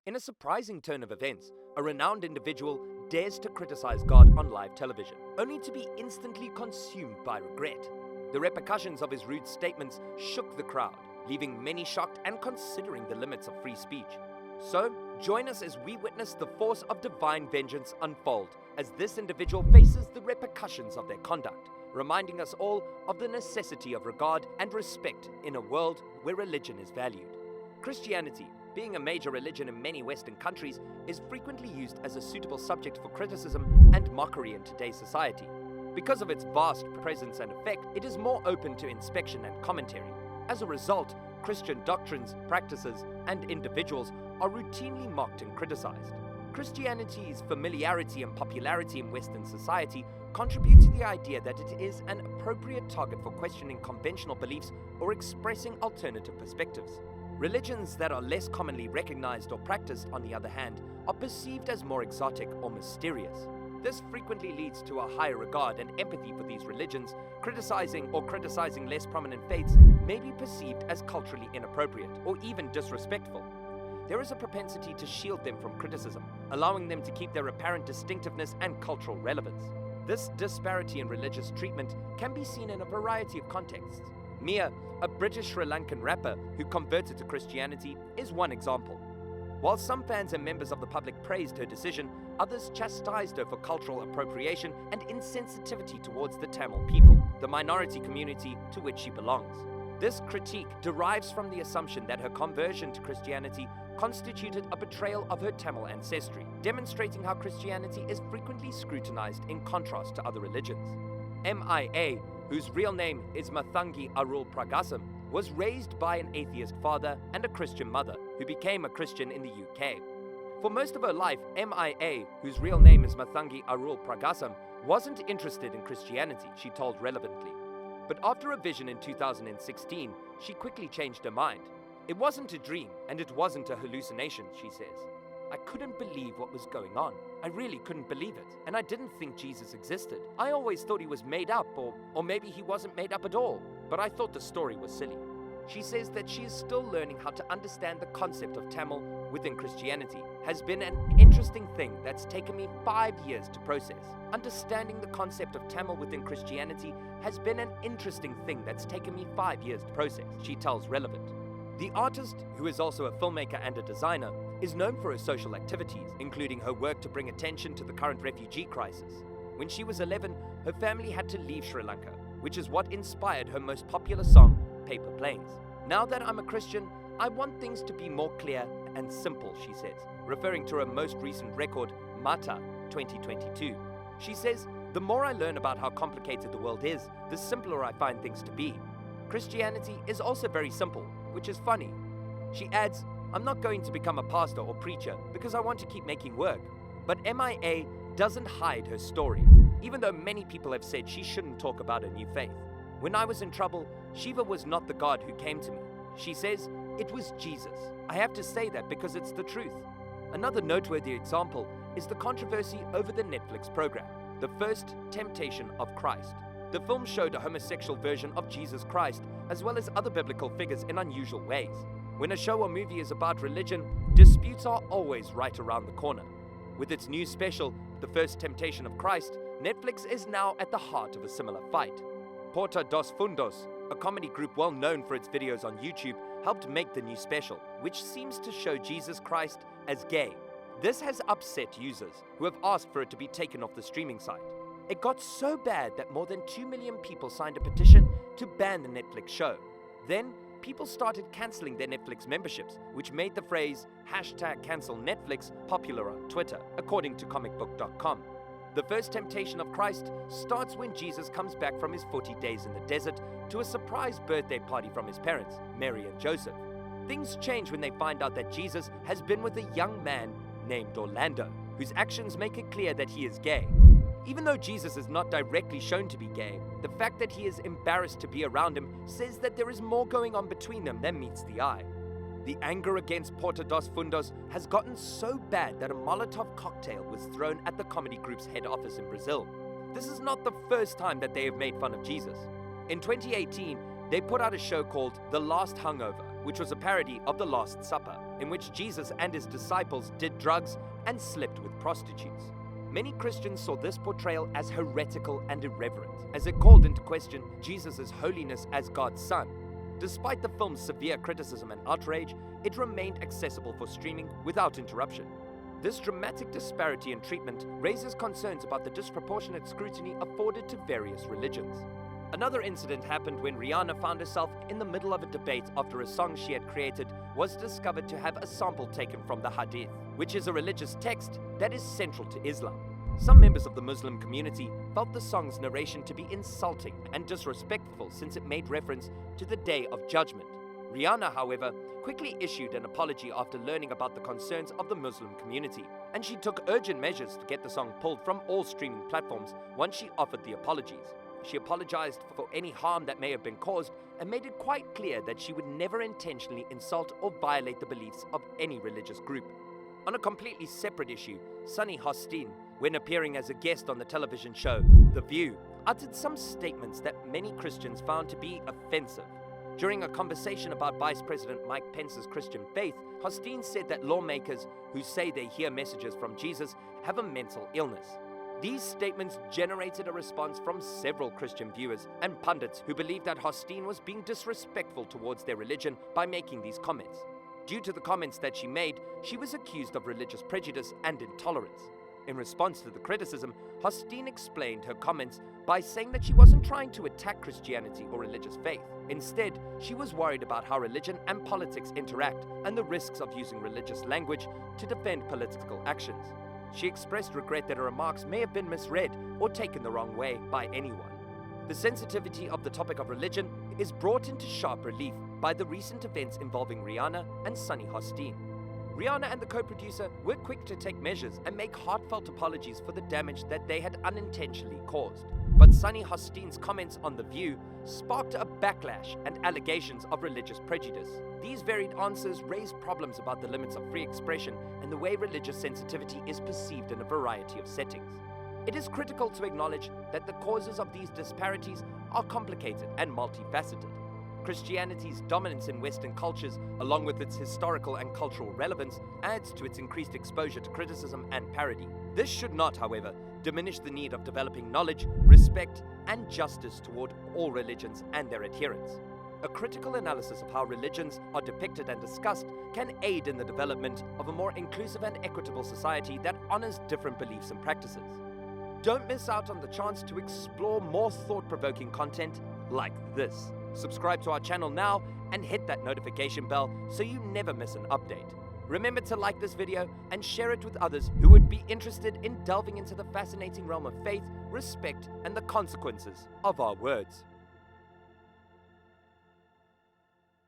In a surprising turn of events, a renowned individual dares to criticize God on live television, only to be instantly consumed by regret. The repercussions of his rude statements shook the crowd, leaving many shocked and considering the limits of free speech. So, join us as we witness the force of divine vengeance unfold as this individual faces the repercussions of their conduct, reminding us all of the necessity of regard and respect in a world where religion is valued. Christianity, being a major religion in many Western countries, is frequently used as a suitable subject for criticism and mockery in today's society. Because of its vast presence and effect, it is more open to inspection and commentary. As a result, Christian doctrines, practices, and individuals are routinely mocked and criticized. Christianity's familiarity and popularity in Western society contribute to the idea that it is an appropriate target for questioning conventional beliefs or expressing alternative perspectives. Religions that are less commonly recognized or practiced, on the other hand, are perceived as more exotic or mysterious. This frequently leads to a higher regard and empathy for these religions. Criticizing less prominent faiths may be perceived as culturally inappropriate or even disrespectful. There is a propensity to shield them from criticism, allowing them to keep their apparent distinctiveness and cultural relevance. This disparity in religious treatment can be seen in a variety of contexts. Mia, a British Sri Lankan rapper who converted to Christianity, is one example. While some fans and members of the public praised her decision, others chastised her for cultural appropriation and insensitivity towards the Tamil people, the minority community to which she belongs. This critique derives from the assumption that her conversion to Christianity constituted a betrayal of her Tamil ancestry, demonstrating how Christianity is frequently scrutinized in contrast to other religions. MIA, whose real name is Mathangi Arul Pragasam, was raised by an atheist father and a Christian mother who became a Christian in the UK. For most of her life, MIA, whose real name is Mathangi Arul Pragasam, wasn't interested in Christianity, she told relevantly. But after a vision in 2016, she quickly changed her mind. It wasn't a dream, and it wasn't a hallucination, she says. I couldn't believe what was going on. I really couldn't believe it, and I didn't think Jesus existed. I always thought he was made up, or maybe he wasn't made up at all, but I thought the story was silly. She says that she is still learning how to understand the concept of Tamil within Christianity. Has been an interesting thing that's taken me 5 years to process. Understanding the concept of Tamil within Christianity has been an interesting thing that's taken me 5 years to process, she tells Relevant. The artist, who is also a filmmaker and a designer, is known for her social activities, including her work to bring attention to the current refugee crisis. When she was 11, her family had to leave Sri Lanka, which is what inspired her most popular song, Paper Planes. Now that I'm a Christian, I want things to be more clear and simple, she says, referring to her most recent record, Mata 2022. She says, the more I learn about how complicated the world is, the simpler I find things to be. Christianity is also very simple, which is funny. She adds, I'm not going to become a pastor or preacher because I want to keep making work. But MIA doesn't hide her story, even though many people have said she shouldn't talk about her new faith. When I was in trouble, Shiva was not the God who came to me. She says, it was Jesus. I have to say that because it's the truth. Another noteworthy example is the controversy over the Netflix program, The First Temptation of Christ. The film showed a homosexual version of Jesus Christ, as well as other biblical figures in unusual ways. When a show or movie is about religion, disputes are always right around the corner. With its new special, The First Temptation of Christ, Netflix is now at the heart of a similar fight. Porta dos Fundos, a comedy group well known for its videos on YouTube, helped make the new special, which seems to show Jesus Christ as gay. This has upset users who have asked for it to be taken off the streaming site. It got so bad that more than 2 million people signed a petition to ban the Netflix show. Then, people started canceling their Netflix memberships, which made the phrase #CancelNetflix popular on Twitter, according to comicbook.com. The First Temptation of Christ starts when Jesus comes back from his 40 days in the desert to a surprise birthday party from his parents, Mary and Joseph. Things change when they find out that Jesus has been with a young man named Orlando, whose actions make it clear that he is gay. Even though Jesus is not directly shown to be gay, the fact that he is embarrassed to be around him says that there is more going on between them than meets the eye. The anger against Porta dos Fundos has gotten so bad that a Molotov cocktail was thrown at the comedy group's head office in Brazil. This is not the first time that they have made fun of Jesus. In 2018, they put out a show called The Last Hungover, which was a parody of The Last Supper. in which Jesus and his disciples did drugs and slept with prostitutes. Many Christians saw this portrayal as heretical and irreverent, as it called into question Jesus' holiness as God's Son. Despite the film's severe criticism and outrage, it remained accessible for streaming without interruption. This dramatic disparity in treatment raises concerns about the disproportionate scrutiny afforded to various religions. Another incident happened when Rihanna found herself in the middle of a debate after a song she had created was discovered to have a sample taken from the Hadith, which is a religious text that is central to Islam. Some members of the Muslim community felt the song's narration to be insulting and disrespectful since it made reference to the Day of Judgment. Rihanna, however, quickly issued an apology after learning about the concerns of the Muslim community, and she took urgent measures to get the song pulled from all streaming platforms once she offered the apologies. She apologized for any harm that may have been caused and made it quite clear that she would never intentionally insult or violate the beliefs of any religious group. On a completely separate issue, Sunny Hosteen, when appearing as a guest on the television show The View, uttered some statements that many Christians found to be offensive. During a conversation about Vice President Mike Pence's Christian faith, Hosteen said that lawmakers who say they hear messages from Jesus have a mental illness. These statements generated a response from several Christian viewers and pundits who believed that Hosteen was being disrespectful towards their religion by making these comments. Due to the comments that she made, she was accused of religious prejudice and intolerance. In response to the criticism, Hosteen explained her comments by saying that she wasn't trying to attack Christianity or religious faith. Instead, she was worried about how religion and politics interact and the risks of using religious language to defend political actions. She expressed regret that her remarks may have been misread or taken the wrong way by anyone. The sensitivity of the topic of religion is brought into sharp relief by the recent events involving Rihanna and Sunny Hosteen. Rihanna and the co-producer were quick to take measures and make heartfelt apologies for the damage that they had unintentionally caused. But Sunny Hosteen's comments on The View sparked a backlash and allegations of religious prejudice. These varied answers raise problems about the limits of free expression and the way religious sensitivity is perceived in a variety of settings. It is critical to acknowledge that the causes of these disparities are complicated and multifaceted. Christianity's dominance in Western cultures, along with its historical and cultural relevance, adds to its increased exposure to criticism and parody. This should not, however, diminish the need of developing knowledge, respect, and justice toward all religions and their adherents. A critical analysis of how religions are depicted and discussed can aid in the development of a more inclusive and equitable society that honors different beliefs and practices. Don't miss out on the chance to explore more thought-provoking content like this. Subscribe to our channel now and hit that notification bell so you never miss an update. Remember to like this video and share it with others who would be interested in delving into the fascinating realm of faith, respect, and the consequences of our words.